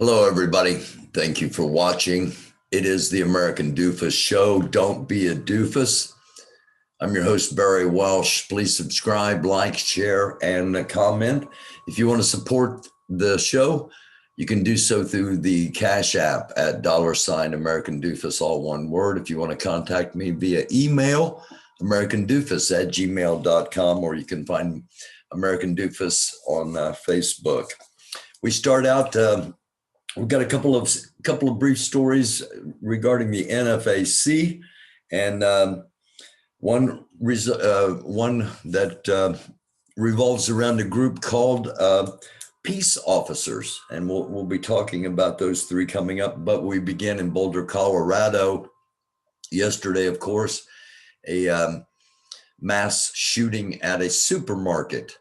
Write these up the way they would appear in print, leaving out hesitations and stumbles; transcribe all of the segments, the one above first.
Hello, everybody. Thank you for watching. It is the American Doofus Show. Don't be a doofus. I'm your host, Barry Welsh. Please subscribe, like, share, and comment. If you want to support the show, you can do so through the Cash App at $ American Doofus, all one word. If you want to contact me via email, americandoofus@gmail.com, or you can find American Doofus on Facebook. We start out. We've got a couple of brief stories regarding the NFAC, and one that revolves around a group called Peace Officers, and we'll be talking about those three coming up. But we begin in Boulder, Colorado. Yesterday, of course, a mass shooting at a supermarket.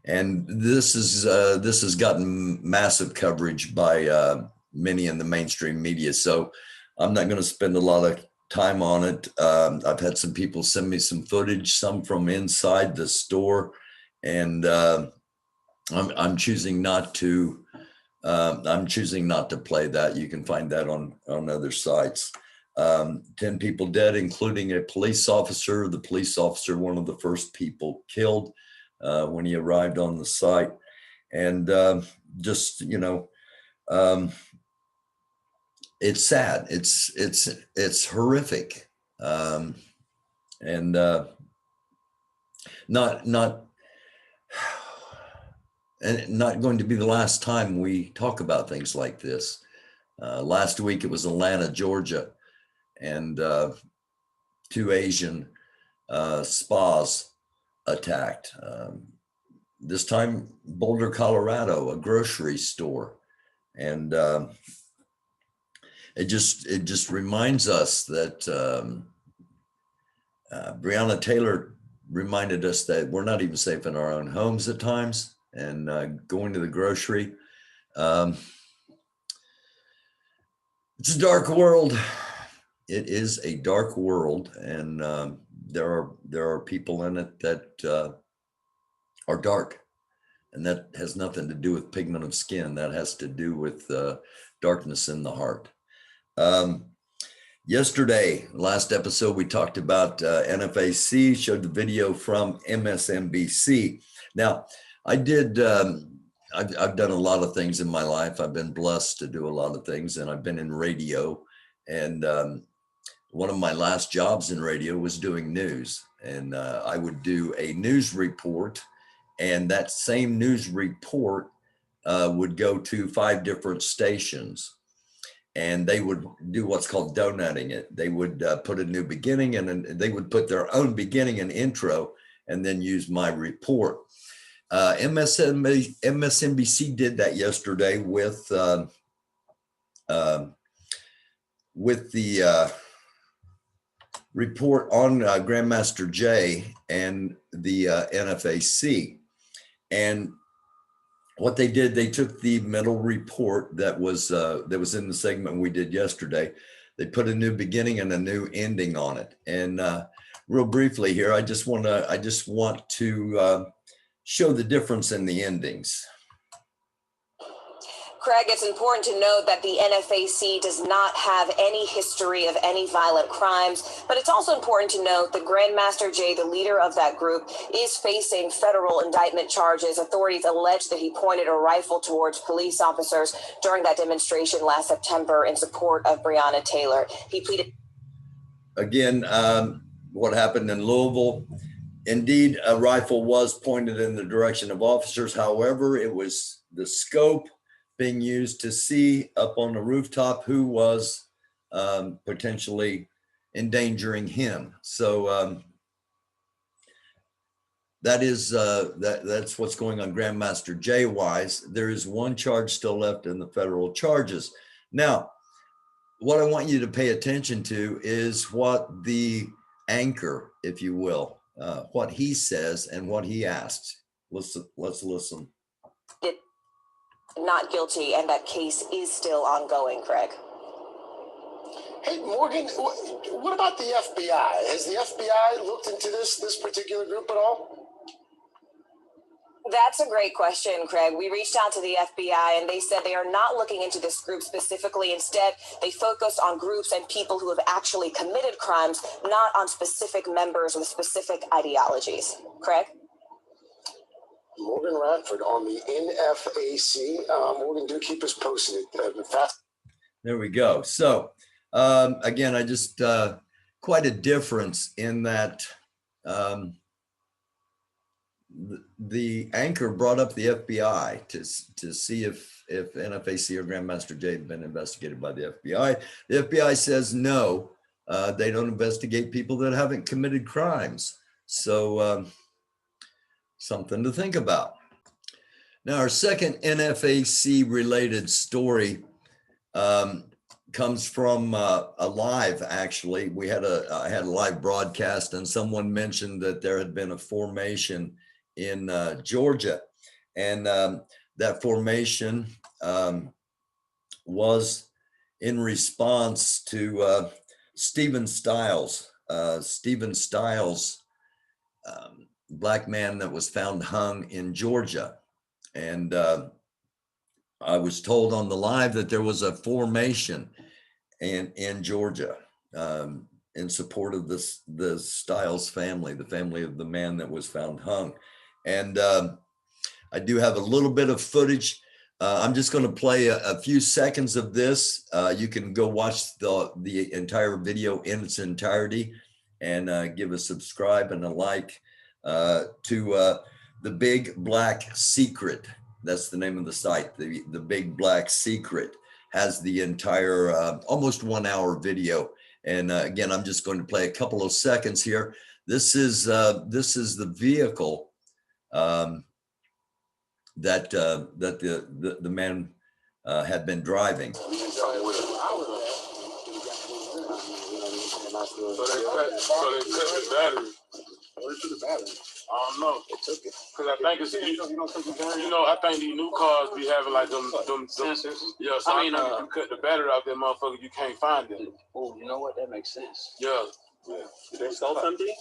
And this has gotten massive coverage by many in the mainstream media. So I'm not going to spend a lot of time on it. I've had some people send me some footage, some from inside the store, and I'm choosing not to. I'm choosing not to play that. You can find that on other sites. 10 people dead, including a police officer. The police officer, one of the first people killed when he arrived on the site. And it's sad. It's horrific. And not going to be the last time we talk about things like this. Last week it was Atlanta, Georgia, and 2 Asian spas attacked. This time, Boulder, Colorado, a grocery store, and it just reminds us that Breonna Taylor reminded us that we're not even safe in our own homes at times, and going to the grocery. It's a dark world. It is a dark world, and there are people in it that are dark, and that has nothing to do with pigment of skin. That has to do with darkness in the heart. Yesterday, last episode, we talked about NFAC, showed the video from MSNBC. Now, I've done a lot of things in my life. I've been blessed to do a lot of things, and I've been in radio, and one of my last jobs in radio was doing news, and I would do a news report, and that same news report would go to 5 different stations, and they would do what's called donutting it. They would put a new beginning, and then they would put their own beginning and intro, and then use my report. MSNBC did that yesterday with the report on Grandmaster Jay and the NFAC. And what they did, they took the middle report that was in the segment we did yesterday. They put a new beginning and a new ending on it. And real briefly here, I just want to show the difference in the endings. Craig, it's important to note that the NFAC does not have any history of any violent crimes, but it's also important to note that Grandmaster Jay, the leader of that group, is facing federal indictment charges. Authorities allege that he pointed a rifle towards police officers during that demonstration last September in support of Breonna Taylor. He pleaded. Again, what happened in Louisville, indeed, a rifle was pointed in the direction of officers. However, it was the scope being used to see up on the rooftop who was potentially endangering him. So that's what's going on Grandmaster Jay wise. There is one charge still left in the federal charges. Now, what I want you to pay attention to is what the anchor, if you will, what he says and what he asks. Let's listen. Not guilty, and that case is still ongoing, Craig. Hey, Morgan, what about the FBI? Has the FBI looked into this particular group at all? That's a great question, Craig. We reached out to the FBI and they said they are not looking into this group specifically. Instead, they focused on groups and people who have actually committed crimes, not on specific members with specific ideologies. Craig? Morgan Radford on the NFAC. Morgan, do keep us posted. There we go. So again, I just quite a difference in that the anchor brought up the FBI to see if NFAC or Grandmaster Jay had been investigated by the FBI. The FBI says no, they don't investigate people that haven't committed crimes. So something to think about. Now, our second NFAC related story comes from a live, actually. We had I had a live broadcast and someone mentioned that there had been a formation in Georgia. And that formation was in response to Stephen Stiles. Stephen Stiles, black man that was found hung in Georgia. And I was told on the live that there was a formation in Georgia in support of the Stiles family, the family of the man that was found hung. And I do have a little bit of footage. I'm just going to play a few seconds of this. You can go watch the entire video in its entirety and give a subscribe and a like to The Big Black Secret. That's the name of the site. The Big Black Secret has the entire almost 1 hour video. And again, I'm just going to play a couple of seconds here. This is the vehicle that the man had been driving. So they cut the battery. Where's the battery? I don't know. They took it. Cause I think it's I think these new cars be having like them sensors. Yeah, so I mean, if you cut the battery out that motherfucker, you can't find it. Oh, you know what? That makes sense. Yeah. Did they stole something?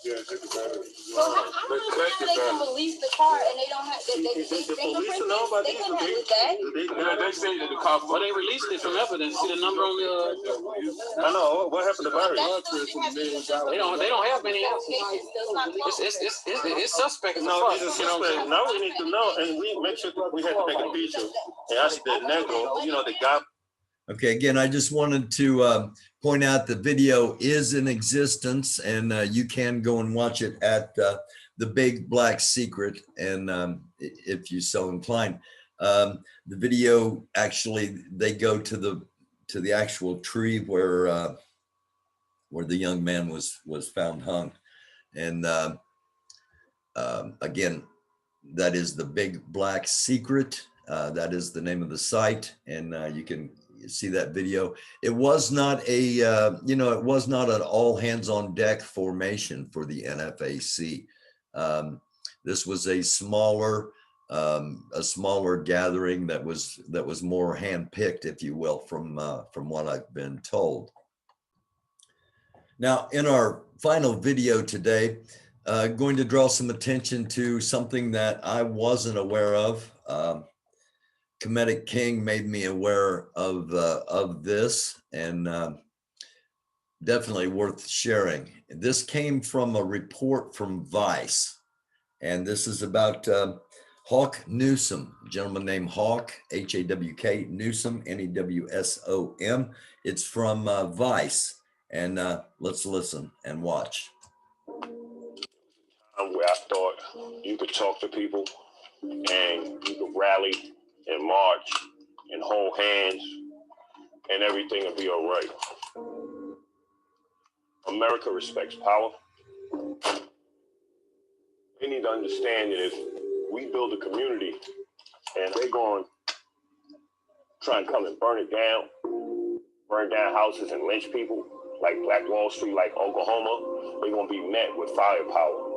Yeah, took the battery. Well, how They cut the can battery. release the car and they don't have they fingerprint it? They couldn't have with that. Yeah, they say that the car. Well, they released it from evidence. See the number on the. I know. What happened to the battery? They don't have many else. It's suspect. No, it's a suspect. Now we need to know, and we make sure we have to take a picture. And ask the negro, the guy. Okay, again, I just wanted to point out the video is in existence and you can go and watch it at The Big Black Secret. And if you're so inclined, the video, actually, they go to the actual tree where the young man was found hung. And again, that is The Big Black Secret. That is the name of the site. And you can see that video. It was not it was not an all hands on deck formation for the NFAC. This was a smaller gathering that was more handpicked, if you will, from what I've been told. Now, in our final video today, going to draw some attention to something that I wasn't aware of. Comedic King made me aware of this, and definitely worth sharing. This came from a report from Vice, and this is about Hawk Newsom, a gentleman named Hawk, H-A-W-K, Newsom, N-E-W-S-O-M. It's from Vice, and let's listen and watch. Where I thought you could talk to people and you could rally and march and hold hands and everything will be all right. America respects power. They need to understand that if we build a community and they're going to try and come and burn down houses and lynch people like Black Wall Street, like Oklahoma, we're going to be met with firepower.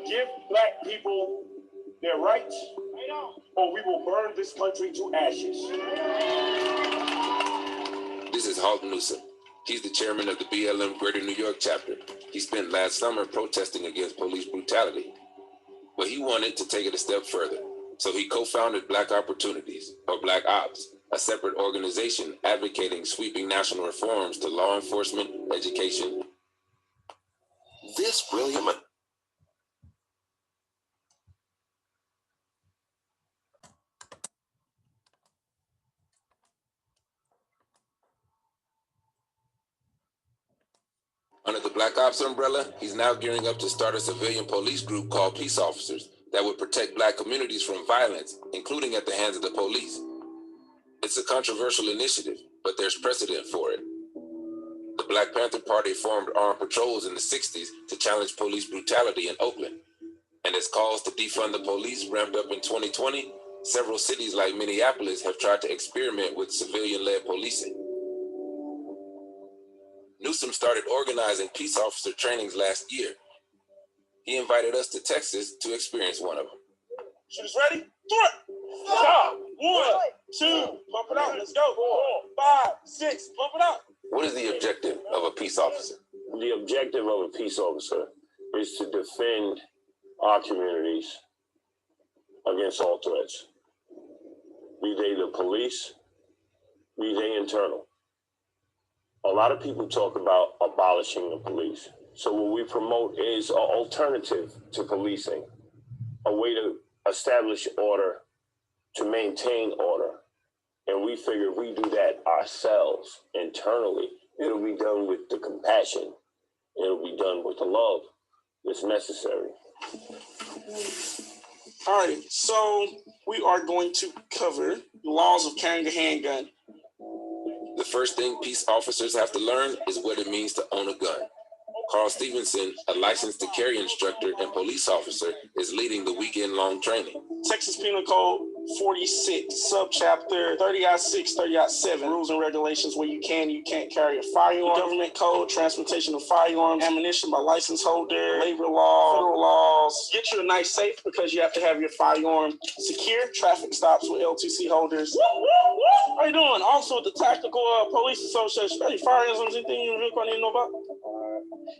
Give Black people their rights, or we will burn this country to ashes. This is Halton Newsom. He's the chairman of the BLM Greater New York chapter. He spent last summer protesting against police brutality, but he wanted to take it a step further. So he co-founded Black Opportunities, or Black Ops, a separate organization advocating sweeping national reforms to law enforcement, education. This brilliant... Under the Black Ops umbrella, he's now gearing up to start a civilian police group called Peace Officers that would protect Black communities from violence, including at the hands of the police. It's a controversial initiative, but there's precedent for it. The Black Panther Party formed armed patrols in the 60s to challenge police brutality in Oakland. And as calls to defund the police ramped up in 2020, several cities like Minneapolis have tried to experiment with civilian-led policing. Newsom started organizing peace officer trainings last year. He invited us to Texas to experience one of them. Shooters ready? Stop. 1, 2, pump it out. Let's go. 4, 5, 6, pump it out. What is the objective of a peace officer? The objective of a peace officer is to defend our communities against all threats, be they the police, be they internal. A lot of people talk about abolishing the police. So what we promote is an alternative to policing, a way to establish order, to maintain order. And we figure if we do that ourselves internally, it'll be done with the compassion. It'll be done with the love that's necessary. All right, so we are going to cover the laws of carrying a handgun. The first thing peace officers have to learn is what it means to own a gun. Carl Stevenson, a licensed to carry instructor and police officer, is leading the weekend-long training. Texas Penal Code 46, subchapter 30-6, 30-7, rules and regulations where you can't carry a firearm. Government code, transportation of firearms, ammunition by license holder, labor law, federal laws. Get you a nice safe because you have to have your firearm secure. Traffic stops with L2C holders. How you doing? Also with the Tactical Police Association. Any firearms, anything you really need to know about?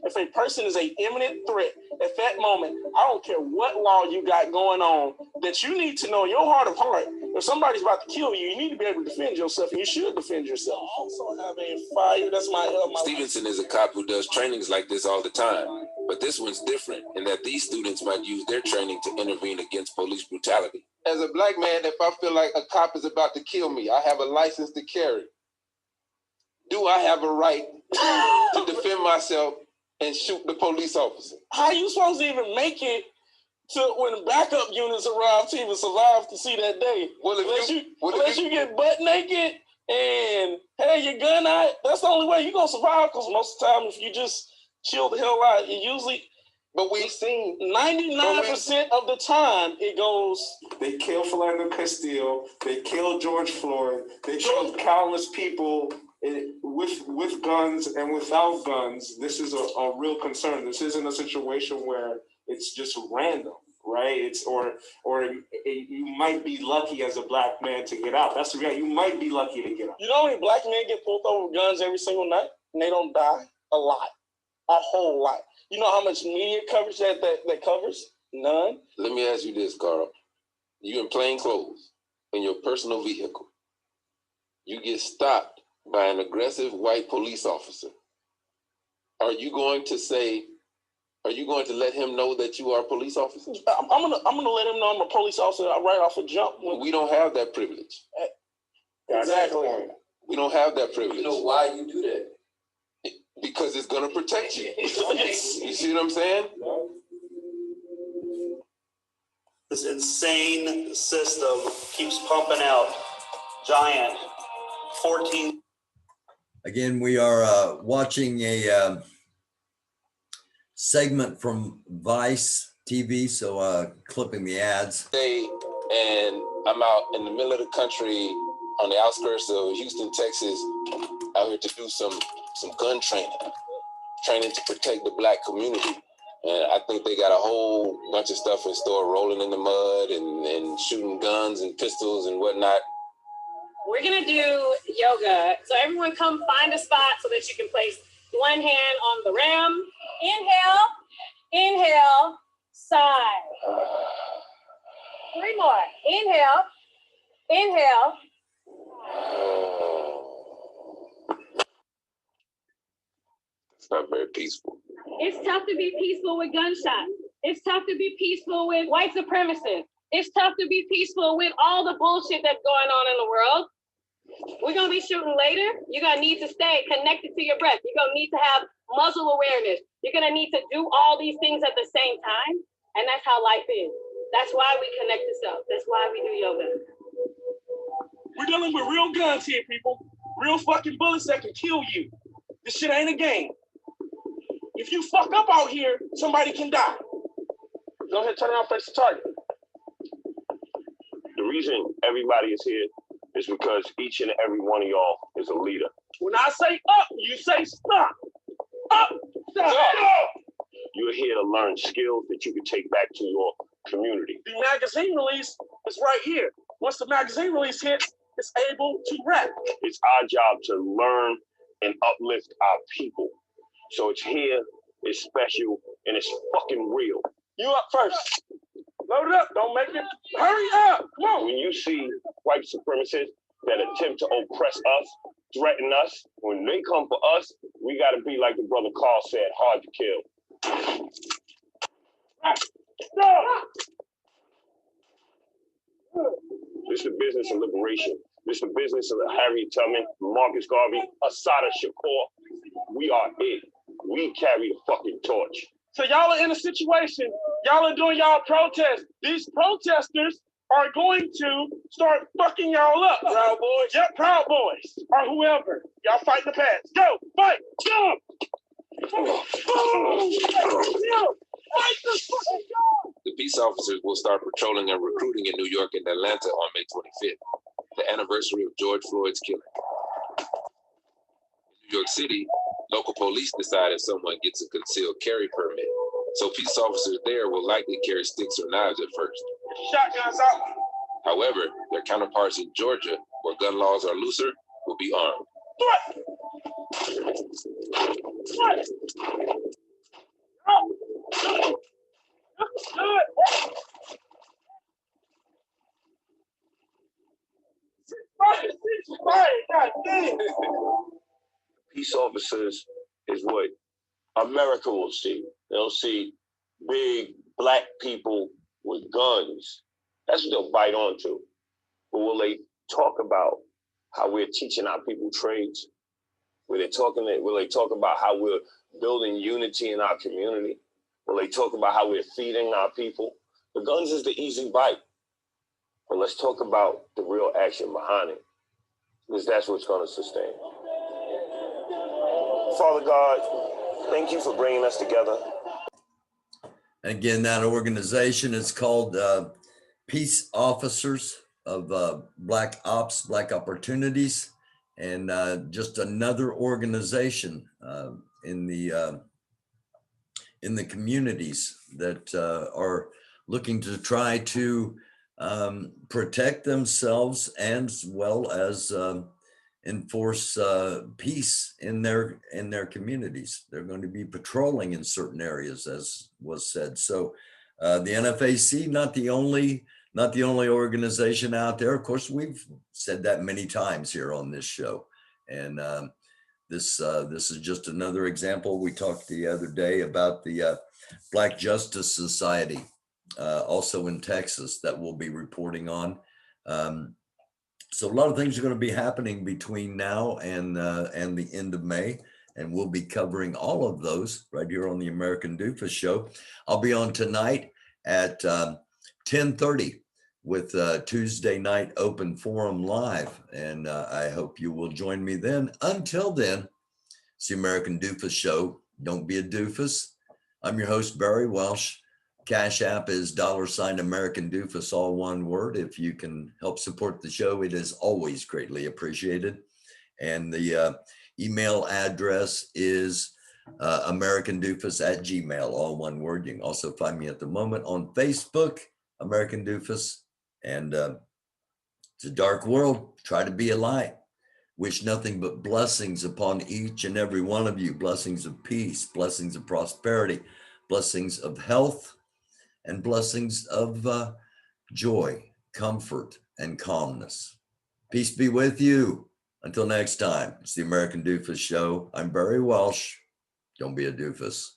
If a person is an imminent threat at that moment, I don't care what law you got going on, that you need to know in your heart of heart, if somebody's about to kill you, you need to be able to defend yourself, and you should defend yourself. I also have a fire. That's my Stevenson is a cop who does trainings like this all the time, but this one's different in that these students might use their training to intervene against police brutality. As a black man, if I feel like a cop is about to kill me, I have a license to carry. Do I have a right to defend myself and shoot the police officer? How are you supposed to even make it to when the backup units arrive to even survive to see that day? Well, unless you get butt naked and have your gun out, that's the only way you're going to survive, because most of the time, if you just chill the hell out, it usually... But we've seen 99% of the time it goes. They killed Philando Castile. They killed George Floyd. They killed countless people with guns and without guns. This is a real concern. This isn't a situation where it's just random, right? It's or you might be lucky as a black man to get out. That's the reality. You might be lucky to get out. You know how many black men get pulled over with guns every single night and they don't die? A lot, a whole lot. You know how much media coverage that covers? None. Let me ask you this, Carl. You in plain clothes in your personal vehicle. You get stopped by an aggressive white police officer. Are you going to let him know that you are a police officer? I'm gonna let him know I'm a police officer right off the jump. We don't have that privilege. Exactly. We don't have that privilege. You know why you do that? Because it's going to protect you. You see what I'm saying? This insane system keeps pumping out giant 14. Again, we are watching a segment from Vice TV, so clipping the ads. And I'm out in the middle of the country on the outskirts of Houston, Texas, out here to do some gun training to protect the black community. And I think they got a whole bunch of stuff in store, rolling in the mud and shooting guns and pistols and whatnot. We're gonna do yoga. So everyone come find a spot so that you can place one hand on the rim. Inhale, inhale, sigh. 3 more. Inhale, inhale. It's not very peaceful. It's tough to be peaceful with gunshots. It's tough to be peaceful with white supremacists. It's tough to be peaceful with all the bullshit that's going on in the world. We're gonna be shooting later. You're gonna need to stay connected to your breath. You're gonna need to have muzzle awareness. You're gonna need to do all these things at the same time. And that's how life is. That's why we connect to self. That's why we do yoga. We're dealing with real guns here, people. Real fucking bullets that can kill you. This shit ain't a game. If you fuck up out here, somebody can die. Go ahead, turn around, face the target. The reason everybody is here is because each and every one of y'all is a leader. When I say up, you say stop. Up, stop. You're here to learn skills that you can take back to your community. The magazine release is right here. Once the magazine release hits, it's able to rap. It's our job to learn and uplift our people. So it's here, it's special, and it's fucking real. You up first. Load it up. Don't make it. Hurry up. Come on. When you see white supremacists that attempt to oppress us, threaten us, when they come for us, we got to be like the brother Carl said, hard to kill. Stop. This is the business of liberation. This is the business of Harriet Tubman, Marcus Garvey, Assata Shakur. We are it. We carry the fucking torch. So y'all are in a situation, y'all are doing y'all protests. These protesters are going to start fucking y'all up. Proud Boys? Yep, Proud Boys, or whoever. Y'all fight the past. Go, fight, jump! The peace officers will start patrolling and recruiting in New York and Atlanta on May 25th, the anniversary of George Floyd's killing. In New York City, local police decide if someone gets a concealed carry permit. So peace officers there will likely carry sticks or knives at first. Shotguns out. However, their counterparts in Georgia, where gun laws are looser, will be armed. Peace officers is what America will see. They'll see big black people with guns. That's what they'll bite onto. But will they talk about how we're teaching our people trades? Will they talk about how we're building unity in our community? Will they talk about how we're feeding our people? The guns is the easy bite. But let's talk about the real action behind it, because that's what's going to sustain. Father God, thank you for bringing us together. Again, that organization is called Peace Officers of Black Ops, Black Opportunities, and just another organization in the communities that are looking to try to protect themselves as well as enforce peace in their communities. They're going to be patrolling in certain areas, as was said. So the NFAC, not the only organization out there. Of course, we've said that many times here on this show, and this is just another example. We talked the other day about the Black Justice Society, also in Texas, that we'll be reporting on. So a lot of things are going to be happening between now and the end of May, and we'll be covering all of those right here on the American Doofus Show. I'll be on tonight at 10:30 with Tuesday Night Open Forum Live, and I hope you will join me then. Until then, it's the American Doofus Show. Don't be a doofus. I'm your host, Barry Welsh. Cash App is $American Doofus, all one word. If you can help support the show, it is always greatly appreciated. And the email address is AmericanDoofus@gmail, all one word. You can also find me at the moment on Facebook, American Doofus. And it's a dark world. Try to be a light. Wish nothing but blessings upon each and every one of you. Blessings of peace, blessings of prosperity, blessings of health, and blessings of joy, comfort, and calmness. Peace be with you. Until next time, it's the American Doofus Show. I'm Barry Welsh. Don't be a doofus.